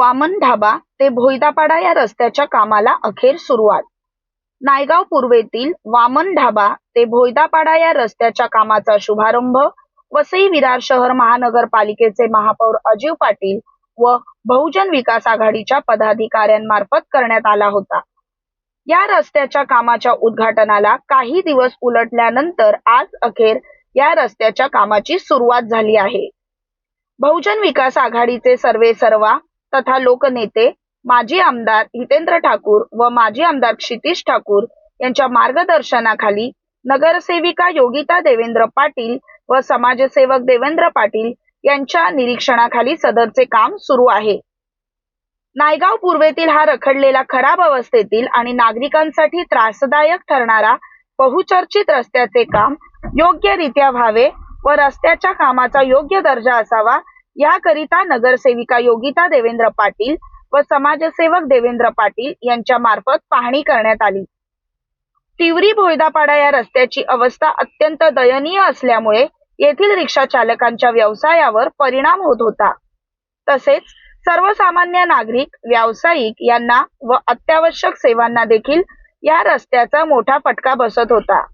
वामन ढाबा ते भोईदापाडा या रस्त्याच्या कामाला अखेर सुरुवात. नायगाव पूर्वेतील वामन ढाबा ते भोईदापाडा या रस्त्याच्या कामाचा शुभारंभ वसई विरार शहर महानगरपालिकेचे महापौर अजीव पाटील व बहुजन विकास आघाडीच्या पदाधिकाऱ्यांमार्फत करण्यात आला होता. या रस्त्याच्या कामाच्या उद्घाटनाला काही दिवस उलटल्यानंतर आज अखेर या रस्त्याच्या कामाची सुरुवात झाली आहे. बहुजन विकास आघाडीचे सर्वेसर्वा तथा लोकनेते माजी आमदार हितेंद्र ठाकूर व माजी आमदार क्षितिश ठाकूर यांच्या मार्गदर्शनाखाली नगरसेविका योगिता देवेंद्र पाटील व समाजसेवक देवेंद्र पाटील यांच्या निरीक्षणाखाली सदरचे काम सुरू आहे. नायगाव पूर्वेतील हा रखडलेला, खराब अवस्थेतील आणि नागरिकांसाठी त्रासदायक ठरणारा बहुचर्चित रस्त्याचे काम योग्यरित्या व्हावे व रस्त्याच्या कामाचा योग्य दर्जा असावा याकरिता नगरसेविका योगिता देवेंद्र पाटील व समाजसेवक देवेंद्र पाटील यांच्या मार्फत पाहणी करण्यात आली. तिवरी भोईदापाडा या रस्त्याची अवस्था अत्यंत दयनीय असल्यामुळे येथील रिक्षा चालकांच्या व्यवसायावर परिणाम होत होता. तसेच सर्वसामान्य नागरिक, व्यावसायिक यांना व अत्यावश्यक सेवांना देखील या रस्त्याचा मोठा फटका बसत होता.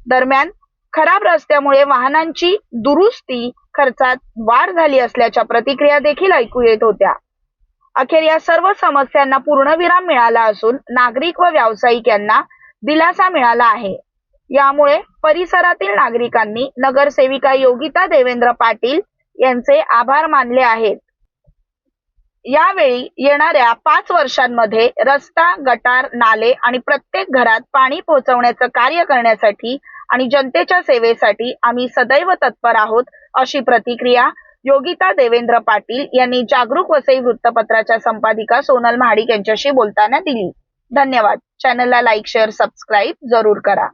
दरम्यान खराब रस्त्यामुळे वाहनांची दुरुस्ती खर्चात वाढ झाली असल्याच्या प्रतिक्रिया देखील ऐकू येत होत्या. अखेर या सर्व समस्यांना पूर्णविराम मिळाला असून नागरिक व व्यावसायिक यांना दिलासा मिळाला आहे. यामुळे परिसरातील नागरिकांनी नगरसेविका योगिता देवेंद्र पाटील यांचे आभार मानले आहेत. यावेळी येणाऱ्या 5 वर्षांमध्ये रस्ता, गटार, नाले आणि प्रत्येक घरात पाणी पोहोचवण्याचं कार्य करण्यासाठी आणि जनतेच्या सेवेसाठी आम्ही सदैव तत्पर आहोत, अशी प्रतिक्रिया योगिता देवेंद्र पाटील यांनी जागरूक वसई वृत्तपत्राच्या संपादिका सोनल महाडिक यांच्याशी बोलताना दिली. धन्यवाद. चॅनलला लाईक, शेअर, सबस्क्राईब जरूर करा.